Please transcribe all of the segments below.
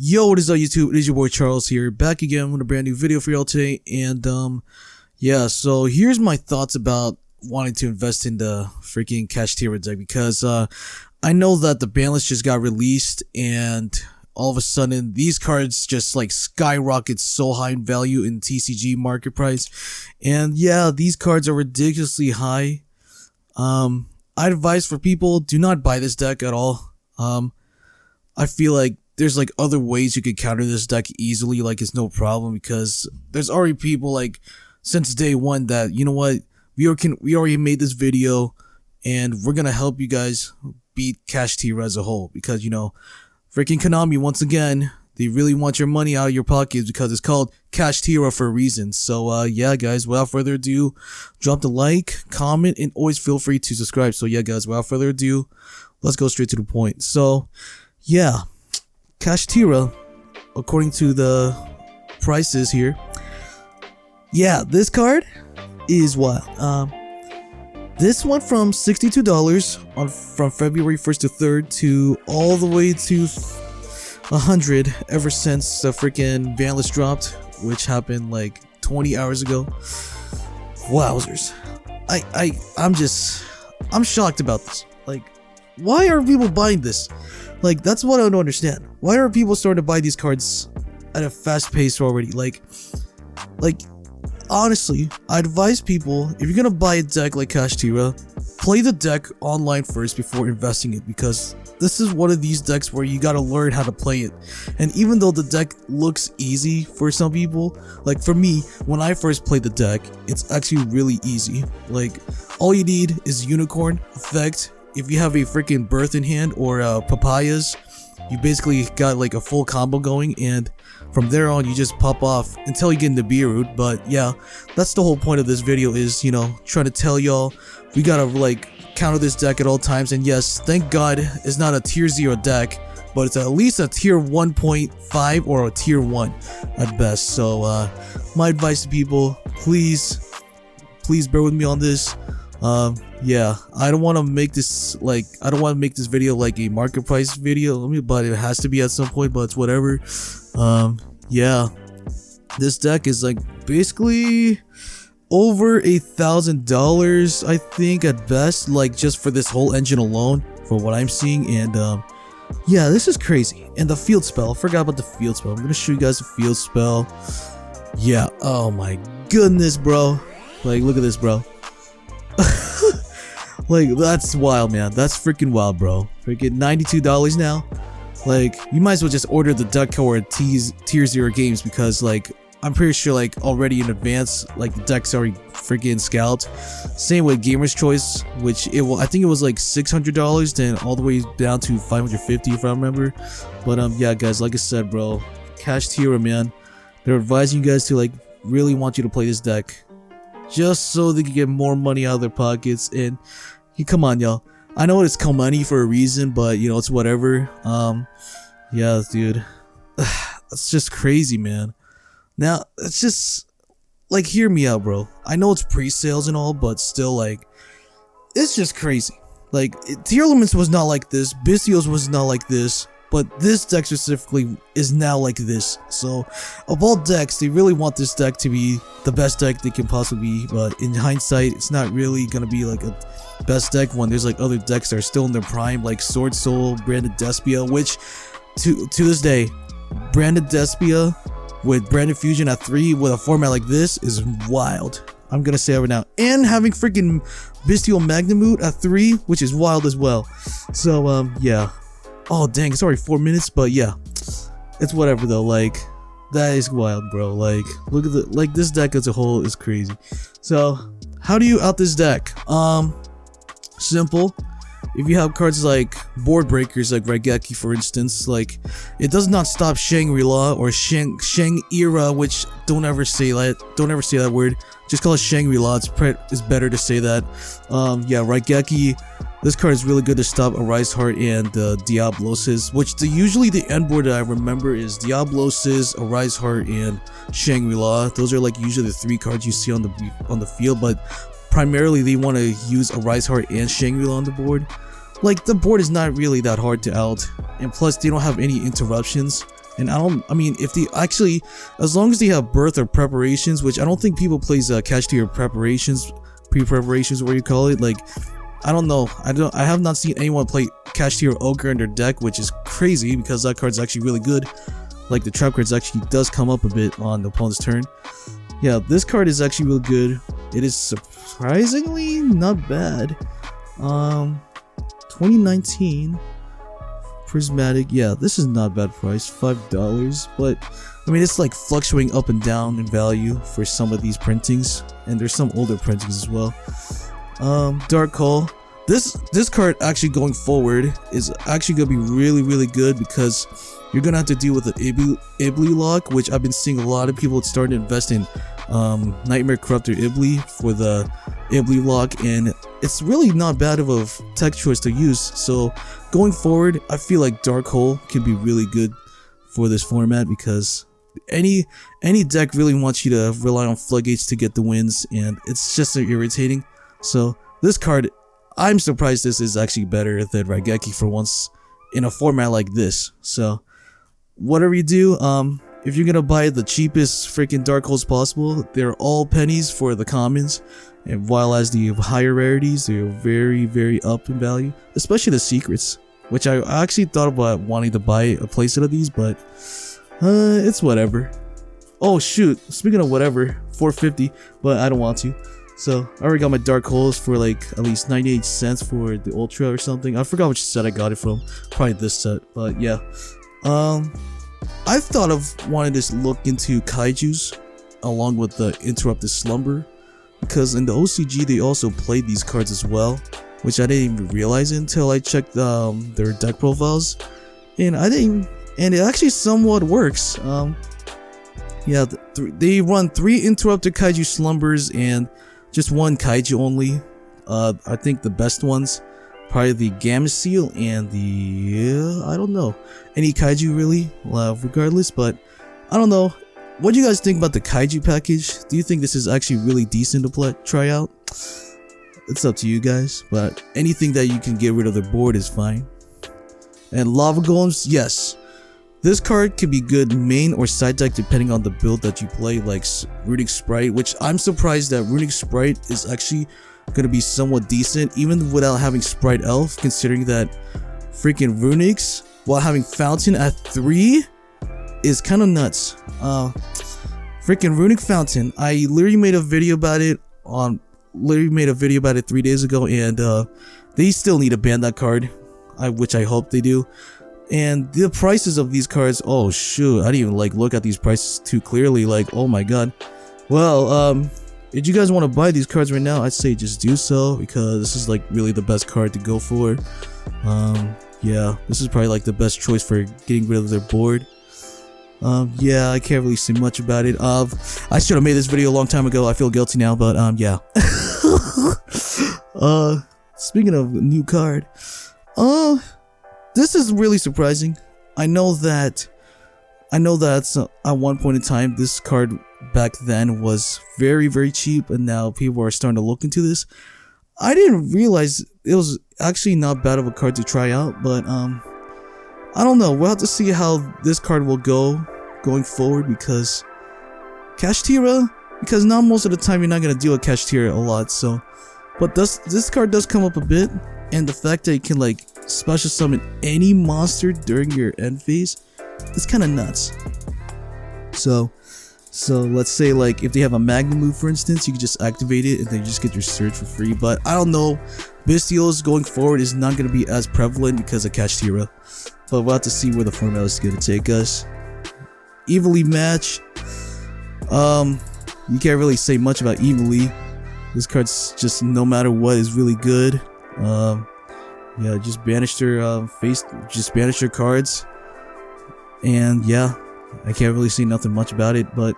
Yo, what is up YouTube? It is your boy Charles here, back again with a brand new video for y'all today. And yeah, so here's my thoughts about wanting to invest in the freaking Kashtira deck, because I know that the ban list just got released and all of a sudden these cards just like skyrocket so high in value in TCG market price. And yeah, these cards are ridiculously high. I advise for people, do not buy this deck at all. I feel like there's like other ways you could counter this deck easily, like it's no problem, because there's already people like since day one that, you know what, we already made this video and we're gonna help you guys beat Kashtira as a whole, because you know, freaking Konami, once again, they really want your money out of your pockets because it's called Kashtira for a reason. So yeah guys, without further ado, drop the like, comment, and always feel free to subscribe. So yeah guys, without further ado, let's go straight to the point. So yeah, Kashtira, according to the prices here, yeah, this card is what? This went from $62 from February 1st to 3rd to all the way to 100 ever since the freaking ban list dropped, which happened like 20 hours ago. Wowzers. I'm shocked about this. Like, why are people buying this? Like, that's what I don't understand. Why are people starting to buy these cards at a fast pace already? Like, honestly, I advise people, if you're gonna buy a deck like Kashtira, play the deck online first before investing it, because this is one of these decks where you gotta learn how to play it. And even though the deck looks easy for some people, like for me, when I first played the deck, it's actually really easy. Like, all you need is Unicorn effect. If you have a freaking Birth in hand or Papayas, you basically got like a full combo going, and from there on you just pop off until you get into Beerroot. But yeah, that's the whole point of this video, is, you know, trying to tell y'all we gotta like counter this deck at all times. And yes, thank God it's not a tier 0 deck, but it's at least a tier 1.5 or a tier 1 at best. So my advice to people, please bear with me on this. Yeah, I don't want to make this video like a market price video, but it has to be at some point, but it's whatever. Yeah, this deck is like basically over $1,000, I think, at best, like just for this whole engine alone, for what I'm seeing. And yeah, this is crazy. And the field spell, I forgot about the field spell. I'm gonna show you guys the field spell. Yeah, oh my goodness, bro. Like, look at this, bro. Like, that's wild, man. That's freaking wild, bro. Freaking $92 now. Like, you might as well just order the deck code tier 0 games, because like, I'm pretty sure like already in advance, like the deck's already freaking scalped. Same with Gamer's Choice, which I think it was like $600, then all the way down to $550 if I remember. But yeah guys, like I said, bro, Kashtira, man, they're advising you guys to like really want you to play this deck, just so they can get more money out of their pockets. And come on, y'all. I know it's Konami for a reason, but you know, it's whatever. Yeah, dude. That's just crazy, man. Now, it's just like, hear me out, bro. I know it's pre-sales and all, but still, like, it's just crazy. Like, Tier Elements was not like this, Bystios was not like this, but this deck specifically is now like this. So, of all decks, they really want this deck to be the best deck they can possibly be, but in hindsight, it's not really gonna be like a best deck when there's like other decks that are still in their prime, like Sword Soul, Branded Despia, which to this day, Branded Despia with Branded Fusion at 3 with a format like this is wild. I'm gonna say it right now. And having freaking Bystial Magnemute at 3, which is wild as well. So yeah. Oh dang, it's already 4 minutes, but yeah, it's whatever though. Like, that is wild, bro. Like, look at like this deck as a whole is crazy. So how do you out this deck? Simple. If you have cards like board breakers, like Raigeki for instance, like, it does not stop Shangri-La or Shang-Era, which don't ever say that word. Just call it Shangri-La. It's better to say that. Yeah, Raigeki. This card is really good to stop Arise Heart and Diablosis, which usually the end board that I remember is Diablosis, Arise Heart, and Shangri-La. Those are like usually the 3 cards you see on the field, but primarily they want to use Arise Heart and Shangri-La on the board. Like, the board is not really that hard to out, and plus they don't have any interruptions. And I mean, if they actually, as long as they have birth or preparations, which I don't think people plays Kashtira preparations, pre-preparations, what you call it. Like, I don't know. I have not seen anyone play Kashtira Ogre in their deck, which is crazy because that card's actually really good. Like, the trap cards actually does come up a bit on the opponent's turn. Yeah, this card is actually really good. It is surprisingly not bad. 2019 Prismatic. Yeah, this is not bad price, $5. But I mean, it's like fluctuating up and down in value for some of these printings, and there's some older printings as well. Dark Hole. This card actually going forward is actually gonna be really good because you're gonna have to deal with the Ibli lock, which I've been seeing a lot of people starting to invest in Nightmare Corruptor Ibli for the Ibli lock, and it's really not bad of a tech choice to use. So going forward, I feel like Dark Hole can be really good for this format because any deck really wants you to rely on Floodgates to get the wins, and it's just so irritating. So this card, I'm surprised this is actually better than Raigeki for once in a format like this. So whatever you do, if you're gonna buy the cheapest freaking Dark Holes possible, they're all pennies for the commons, and while as the higher rarities, they're very up in value, especially the secrets, which I actually thought about wanting to buy a playset of these, but it's whatever. Oh shoot, speaking of whatever, $4.50, but I don't want to. So I already got my Dark Holes for like at least 98 cents for the Ultra or something. I forgot which set I got it from, probably this set, but yeah. I've thought of wanting to look into Kaijus along with the Interrupted Slumber, because in the OCG they also played these cards as well, which I didn't even realize until I checked their deck profiles, and it actually somewhat works. Yeah, they run 3 Interrupted Kaiju Slumbers and just 1 Kaiju only. I think the best ones, probably the Gamma Seal and the I don't know, any Kaiju really, regardless. But I don't know. What do you guys think about the Kaiju package? Do you think this is actually really decent to try out? It's up to you guys, but anything that you can get rid of their board is fine. And Lava Golems, yes. This card can be good main or side deck depending on the build that you play, like Runic Sprite, which I'm surprised that Runic Sprite is actually going to be somewhat decent, even without having Sprite Elf, considering that freaking Runics, while having Fountain at 3, is kind of nuts. Freaking Runic Fountain, I literally made a video about it 3 days ago, and they still need to ban that card, which I hope they do. And the prices of these cards, oh shoot, I didn't even like look at these prices too clearly, like oh my god. Well, if you guys want to buy these cards right now, I'd say just do so, because this is like really the best card to go for. Yeah, this is probably like the best choice for getting rid of their board. Yeah, I can't really say much about it. I should have made this video a long time ago. I feel guilty now, but yeah. Speaking of new card, this is really surprising. I know that at one point in time this card back then was very cheap, and now people are starting to look into this. I didn't realize it was actually not bad of a card to try out, but I don't know. We'll have to see how this card will go going forward, because Kashtira, because not most of the time you're not gonna deal with Kashtira a lot. So, but this card does come up a bit, and the fact that you can like special summon any monster during your end phase is kind of nuts. So let's say like if they have a Magnum move, for instance, you can just activate it and then you just get your Surge for free. But I don't know, Bestials going forward is not going to be as prevalent because of Kashtira, but we'll have to see where the format is going to take us. Evilly match, you can't really say much about Evilly. This card's just no matter what is really good. Yeah, just banish their just banish their cards, and yeah, I can't really say nothing much about it. But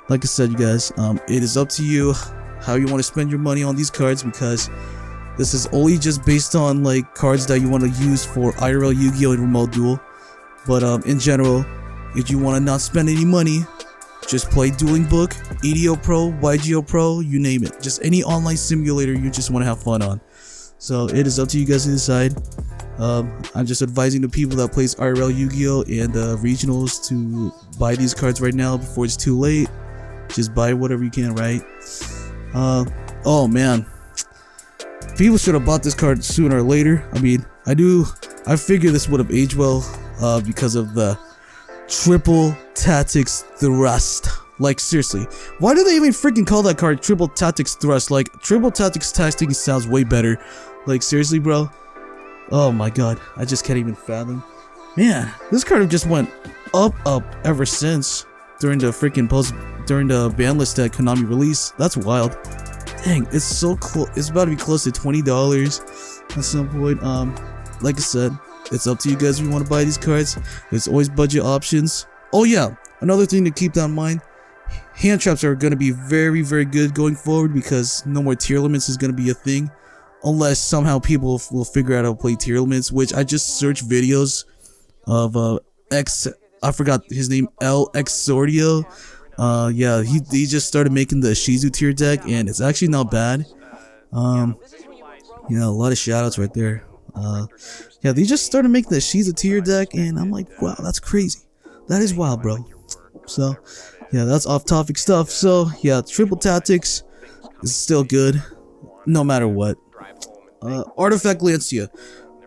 like I said, you guys, it is up to you how you want to spend your money on these cards, because this is only just based on like cards that you want to use for IRL Yu-Gi-Oh! And Remote Duel. But in general, if you want to not spend any money, just play Dueling Book, EDO Pro, YGO Pro, you name it. Just any online simulator you just want to have fun on. So it is up to you guys to decide. I'm just advising the people that plays IRL Yu-Gi-Oh and regionals to buy these cards right now before it's too late. Just buy whatever you can, right? Oh man, people should have bought this card sooner or later. I mean, I figured this would have aged well because of the triple tactics thrust. Like seriously, why do they even freaking call that card triple tactics thrust? Like triple tactics tactics sounds way better. Like seriously, bro. Oh my god, I just can't even fathom. Man, this card just went up ever since during the freaking during the ban list that Konami released. That's wild. Dang, it's so close. It's about to be close to $20 at some point. Like I said, it's up to you guys if you want to buy these cards. There's always budget options. Oh yeah, another thing to keep that in mind. Hand traps are going to be very, very good going forward because no more tier limits is going to be a thing. Unless somehow people will figure out how to play tier limits, which I just searched videos of I forgot his name, LXordio. Yeah, he just started making the Shizu tier deck and it's actually not bad. Yeah, a lot of shoutouts right there. Yeah, they just started making the Shizu tier deck and I'm like, wow, that's crazy. That is wild, bro. So, yeah, that's off-topic stuff. So, yeah, triple tactics is still good, no matter what. Artifact Lancia.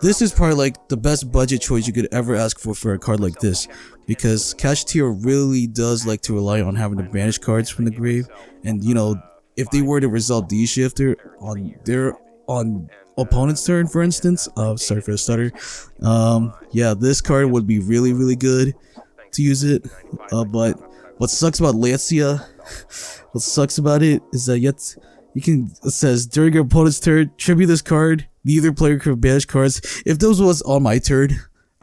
This is probably like the best budget choice you could ever ask for a card like this, because Kashtira really does like to rely on having to banish cards from the grave, and you know, if they were to resolve D-Shifter on opponent's turn, for instance, sorry for the stutter, yeah, this card would be really, really good to use it. But what sucks about Lancia, what sucks about it is that it says during your opponent's turn, tribute this card. Neither player can banish cards. If those was on my turn,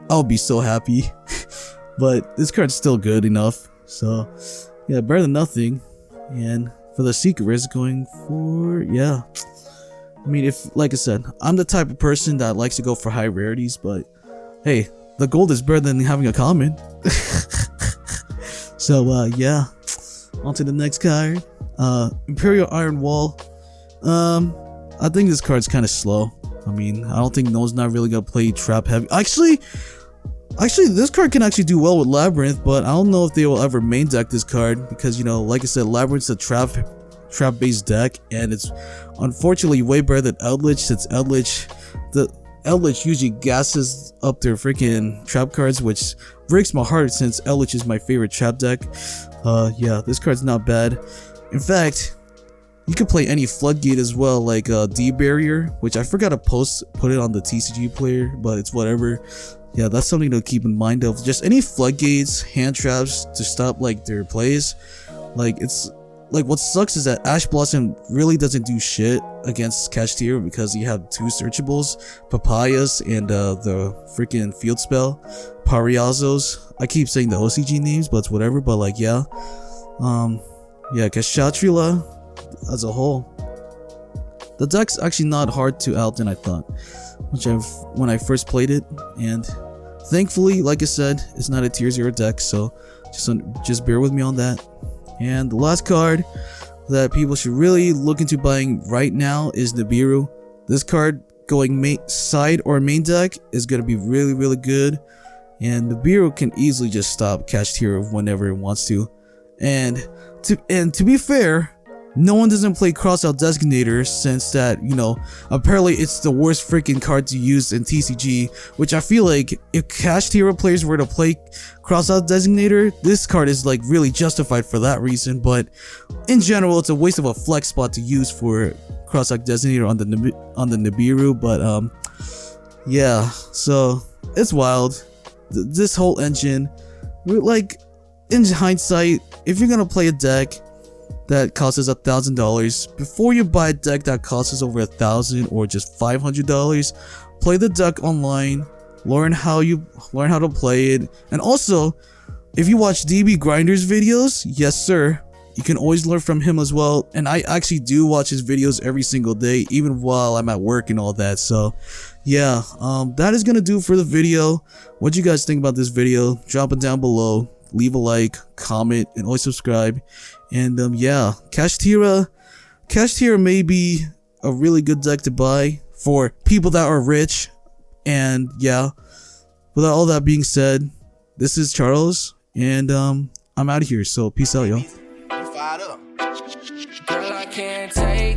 I'll be so happy. But this card's still good enough. So, yeah, better than nothing. And for the secret risk going for, yeah. I mean, like I said, I'm the type of person that likes to go for high rarities, but hey, the gold is better than having a common. So, yeah. On to the next card. Imperial Iron Wall. I think this card's kind of slow. I mean, I don't think no one's not really gonna play trap heavy. Actually, this card can actually do well with Labyrinth, but I don't know if they will ever main deck this card because, you know, like I said, Labyrinth's a trap based deck, and it's unfortunately way better than Eldritch, since the Eldritch usually gasses up their freaking trap cards, which breaks my heart since Eldritch is my favorite trap deck. Yeah, this card's not bad. In fact, you could play any floodgate as well, like D barrier, which I forgot to put it on the TCG player, but it's whatever. Yeah, that's something to keep in mind of. Just any floodgates, hand traps to stop like their plays. Like it's like what sucks is that Ash Blossom really doesn't do shit against Kashtira because you have two searchables, Papayas and the freaking field spell, Pariazos. I keep saying the OCG names, but it's whatever. But like yeah, yeah, Kashtira as a whole, the deck's actually not hard to out than I thought, when I first played it, and thankfully, like I said, it's not a tier 0 deck, so just bear with me on that. And the last card that people should really look into buying right now is Nibiru. This card going side or main deck is going to be really, really good, and Nibiru can easily just stop Kashtira whenever it wants to. And to be fair, no one doesn't play Crossout Designator, since that, you know, apparently it's the worst freaking card to use in TCG, which I feel like if Kashtira players were to play Crossout Designator, this card is like really justified for that reason, but in general it's a waste of a flex spot to use for Crossout Designator on the Nibiru. But yeah, so it's wild. This whole engine, like, in hindsight, if you're gonna play a deck that costs $1,000, before you buy a deck that costs over $1,000 or just $500, play the deck online, learn how to play it, and also, if you watch DB Grinder's videos, yes sir, you can always learn from him as well. And I actually do watch his videos every single day, even while I'm at work and all that. So yeah, that is gonna do it for the video. What do you guys think about this video? Drop it down below, leave a like, comment, and always subscribe. And yeah, Kashtira may be a really good deck to buy for people that are rich. And yeah, with all that being said, this is Charles, and I'm out of here. So peace out, y'all. Girl, I can't take